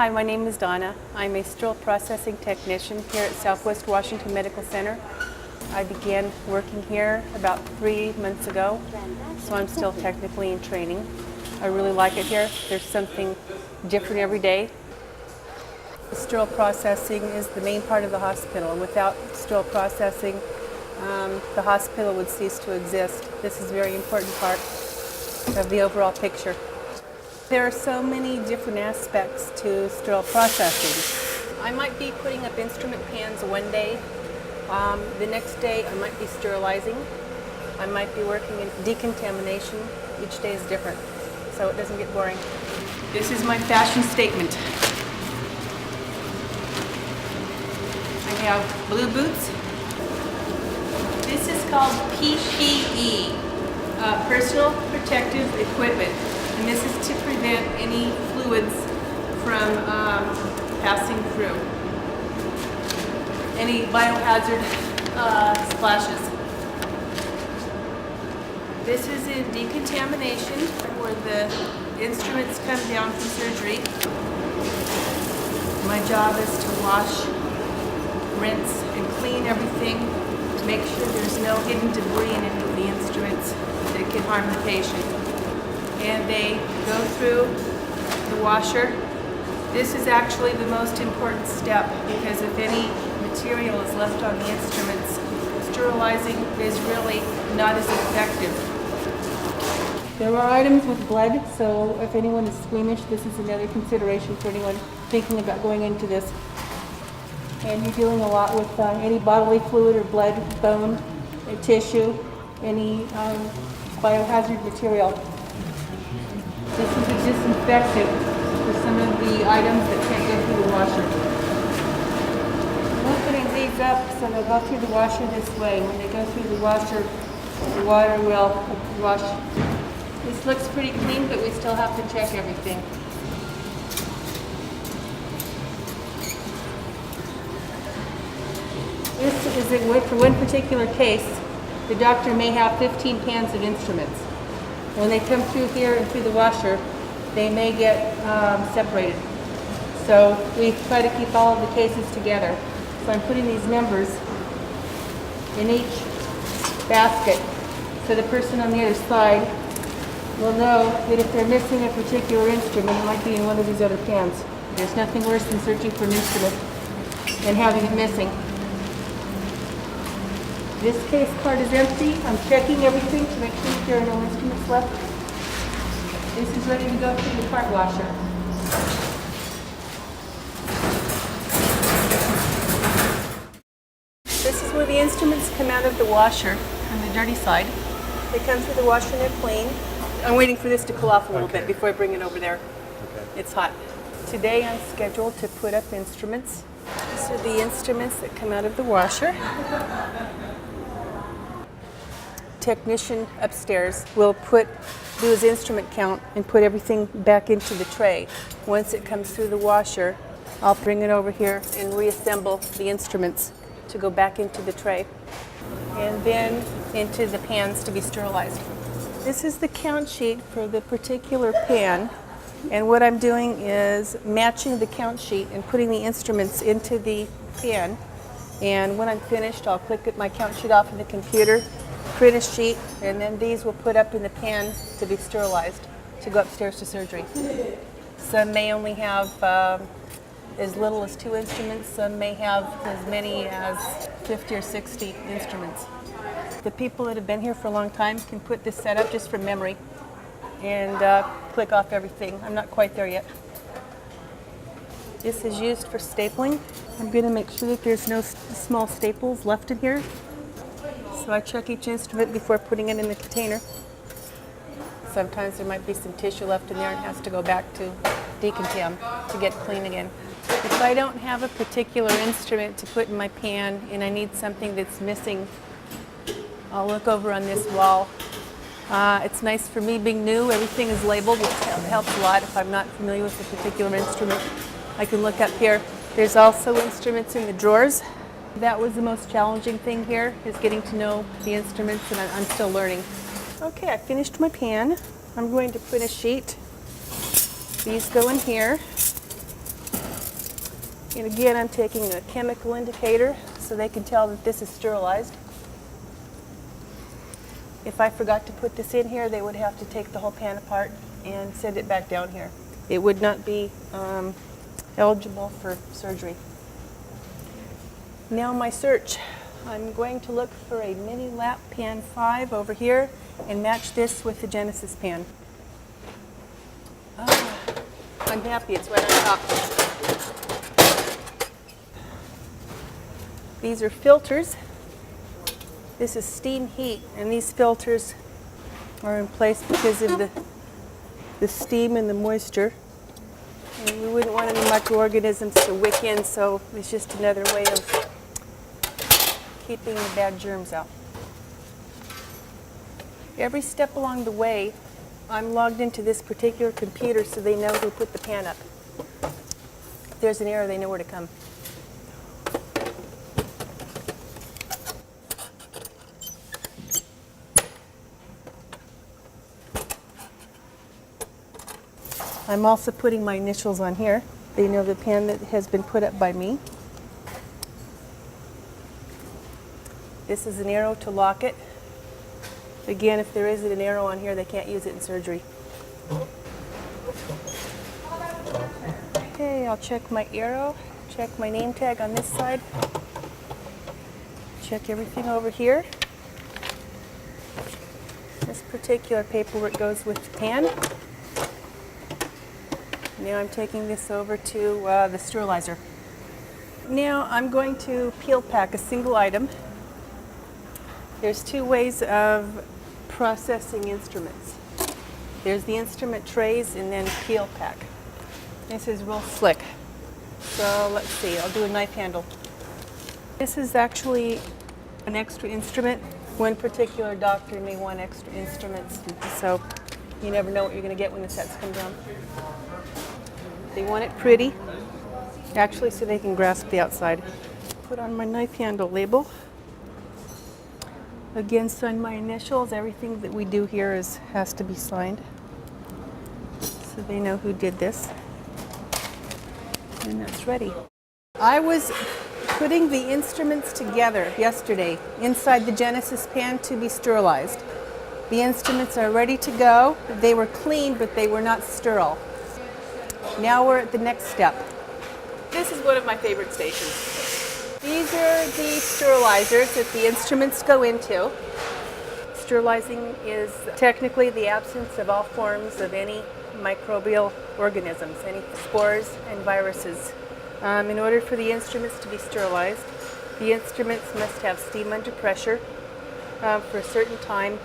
Hi, my name is Donna. I'm a sterile processing technician here at Southwest Washington Medical Center. I began working here about 3 months ago, so I'm still technically in training. I really like it here. There's something different every day. Sterile processing is the main part of the hospital. Without sterile processing, the hospital would cease to exist. This is a very important part of the overall picture. There are so many different aspects to sterile processing. I might be putting up instrument pans one day. The next day I might be sterilizing. I might be working in decontamination. Each day is different, so it doesn't get boring. This is my fashion statement. I have blue boots. This is called PPE, personal protective equipment. And this is to prevent any fluids from passing through. Any biohazard splashes. This is in decontamination, where the instruments come down from surgery. My job is to wash, rinse, and clean everything to make sure there's no hidden debris in any of the instruments that can harm the patient. And they go through the washer. This is actually the most important step, because if any material is left on the instruments, sterilizing is really not as effective. There are items with blood, so if anyone is squeamish, this is another consideration for anyone thinking about going into this. And you're dealing a lot with any bodily fluid or blood, bone, tissue, any biohazard material. This is a disinfectant for some of the items that can't go through the washer. I'm opening these up so they'll go through the washer this way. When they go through the washer, the water will wash. This looks pretty clean, but we still have to check everything. This is for one particular case. The doctor may have 15 pans of instruments. When they come through here and through the washer, they may get separated. So we try to keep all of the cases together. So I'm putting these numbers in each basket, so the person on the other side will know that if they're missing a particular instrument, it might be in one of these other pans. There's nothing worse than searching for an instrument and having it missing. This case card is empty. I'm checking everything to make sure that there are no instruments left. This is ready to go through the part washer. This is where the instruments come out of the washer on the dirty side. They come through the washer and they're clean. I'm waiting for this to cool off a little bit before I bring it over there. Okay. It's hot. Today I'm scheduled to put up instruments. These are the instruments that come out of the washer. Technician upstairs will do his instrument count and put everything back into the tray. Once it comes through the washer, I'll bring it over here and reassemble the instruments to go back into the tray, and then into the pans to be sterilized. This is the count sheet for the particular pan, and what I'm doing is matching the count sheet and putting the instruments into the pan, and when I'm finished, I'll click my count sheet off of the computer, print a sheet, and then these will put up in the pan to be sterilized to go upstairs to surgery. Some may only have as little as 2 instruments, some may have as many as 50 or 60 instruments. The people that have been here for a long time can put this setup just from memory and click off everything. I'm not quite there yet. This is used for stapling. I'm going to make sure that there's no small staples left in here. So I check each instrument before putting it in the container. Sometimes there might be some tissue left in there and has to go back to decontam to get clean again. If I don't have a particular instrument to put in my pan and I need something that's missing, I'll look over on this wall. It's nice for me being new. Everything is labeled, which helps a lot if I'm not familiar with a particular instrument. I can look up here. There's also instruments in the drawers. That was the most challenging thing here, is getting to know the instruments, and I'm still learning. Okay, I finished my pan. I'm going to print a sheet. These go in here. And again, I'm taking a chemical indicator so they can tell that this is sterilized. If I forgot to put this in here, they would have to take the whole pan apart and send it back down here. It would not be eligible for surgery. Now my search. I'm going to look for a mini lap pan 5 over here and match this with the Genesis pan. I'm happy it's right on top. These are filters. This is steam heat, and these filters are in place because of the steam and the moisture. And we wouldn't want any microorganisms to wick in, so it's just another way of keeping the bad germs out. Every step along the way, I'm logged into this particular computer so they know who put the pan up. If there's an error, they know where to come. I'm also putting my initials on here. They know the pan that has been put up by me. This is an arrow to lock it. Again, if there isn't an arrow on here, they can't use it in surgery. Okay, I'll check my arrow, check my name tag on this side, check everything over here. This particular paperwork goes with the pan. Now I'm taking this over to the sterilizer. Now I'm going to peel pack a single item. There's two ways of processing instruments. There's the instrument trays and then peel pack. This is real slick. So let's see, I'll do a knife handle. This is actually an extra instrument. One particular doctor may want extra instruments, so you never know what you're going to get when the sets come down. They want it pretty, actually, so they can grasp the outside. Put on my knife handle label. Again, sign my initials. Everything that we do here has to be signed, so they know who did this. And that's ready. I was putting the instruments together yesterday inside the Genesis pan to be sterilized. The instruments are ready to go. They were clean, but they were not sterile. Now we're at the next step. This is one of my favorite stations. These are the sterilizers that the instruments go into. Sterilizing is technically the absence of all forms of any microbial organisms, any spores and viruses. In order for the instruments to be sterilized, the instruments must have steam under pressure for a certain time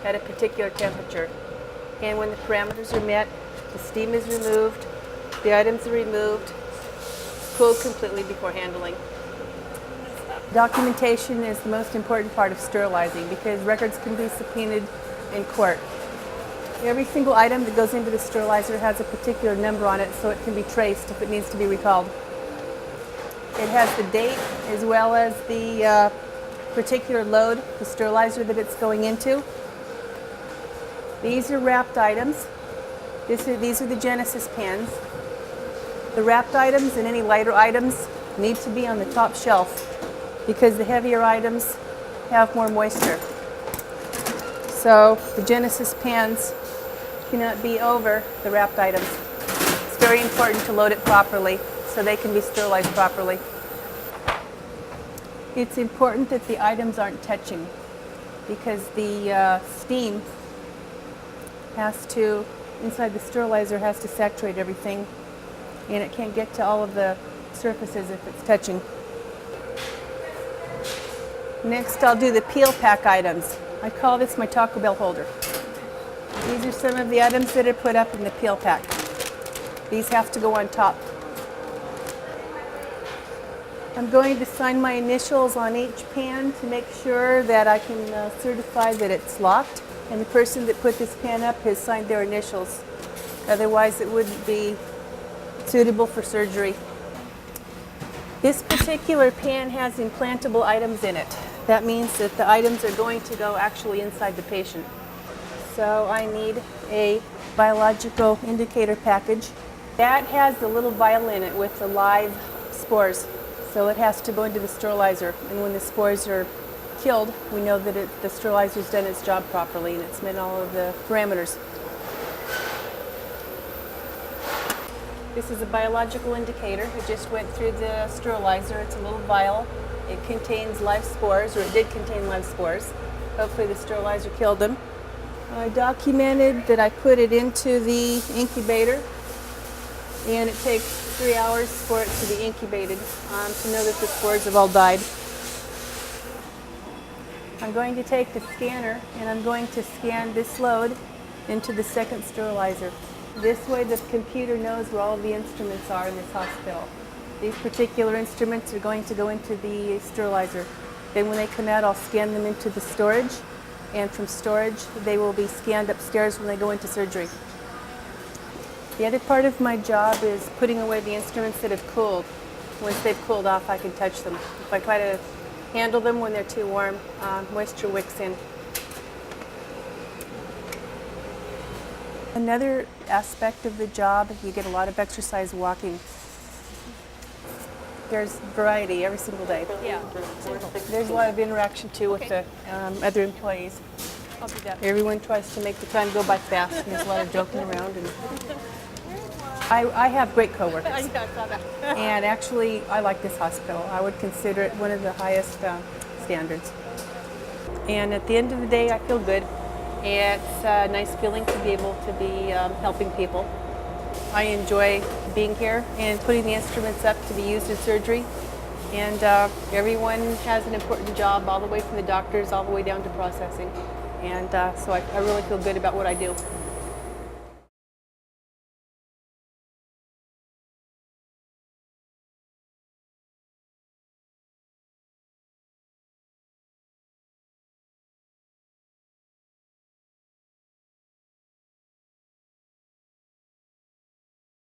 at a particular temperature. And when the parameters are met, the steam is removed, the items are removed, cooled completely before handling. Documentation is the most important part of sterilizing because records can be subpoenaed in court. Every single item that goes into the sterilizer has a particular number on it so it can be traced if it needs to be recalled. It has the date as well as the particular load, the sterilizer that it's going into. These are wrapped items. These are the Genesis pans. The wrapped items and any lighter items need to be on the top shelf because the heavier items have more moisture. So the Genesis pans cannot be over the wrapped items. It's very important to load it properly so they can be sterilized properly. It's important that the items aren't touching because the steam has to, inside the sterilizer, has to saturate everything, and it can't get to all of the surfaces if it's touching. Next, I'll do the peel pack items. I call this my Taco Bell holder. These are some of the items that are put up in the peel pack. These have to go on top. I'm going to sign my initials on each pan to make sure that I can certify that it's locked. And the person that put this pan up has signed their initials. Otherwise, it wouldn't be suitable for surgery. This particular pan has implantable items in it. That means that the items are going to go actually inside the patient. So I need a biological indicator package. That has the little vial in it with the live spores. So it has to go into the sterilizer. And when the spores are killed, we know that the sterilizer's done its job properly and it's met all of the parameters. This is a biological indicator. It just went through the sterilizer. It's a little vial. It contains live spores, or it did contain live spores. Hopefully the sterilizer killed them. I documented that I put it into the incubator, and it takes 3 hours for it to be incubated to know that the spores have all died. I'm going to take the scanner and I'm going to scan this load into the second sterilizer. This way the computer knows where all the instruments are in this hospital. These particular instruments are going to go into the sterilizer. Then when they come out, I'll scan them into the storage, and from storage they will be scanned upstairs when they go into surgery. The other part of my job is putting away the instruments that have cooled. Once they've cooled off, I can touch them. If I try to handle them when they're too warm, moisture wicks in. Another aspect of the job, you get a lot of exercise walking. There's variety every single day. Yeah. There's a lot of interaction too with the other employees. I'll do that. Everyone tries to make the time go by fast, and there's a lot of joking around. And I have great coworkers. I saw that. And actually, I like this hospital. I would consider it one of the highest standards. And at the end of the day, I feel good. It's a nice feeling to be able to be helping people. I enjoy being here and putting the instruments up to be used in surgery. And everyone has an important job, all the way from the doctors all the way down to processing. And so I really feel good about what I do.